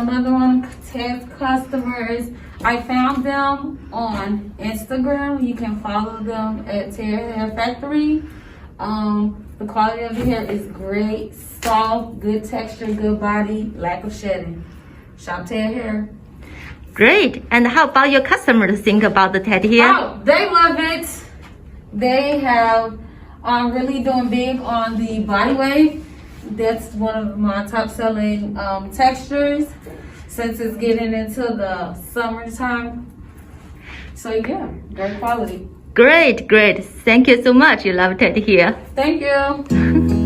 another one of Ted's customers. I found them on Instagram. You can follow them at TedHair Factory. The quality of the hair is great, soft, good texture, good body, lack of shedding. Shop TedHair. Great. And how about your customers think about the TedHair? Oh, they love it. They have really doing big on the body wave. That's one of my top selling textures since it's getting into the summertime. So yeah, great quality. Great. Thank you so much. You love TedHair. Thank you.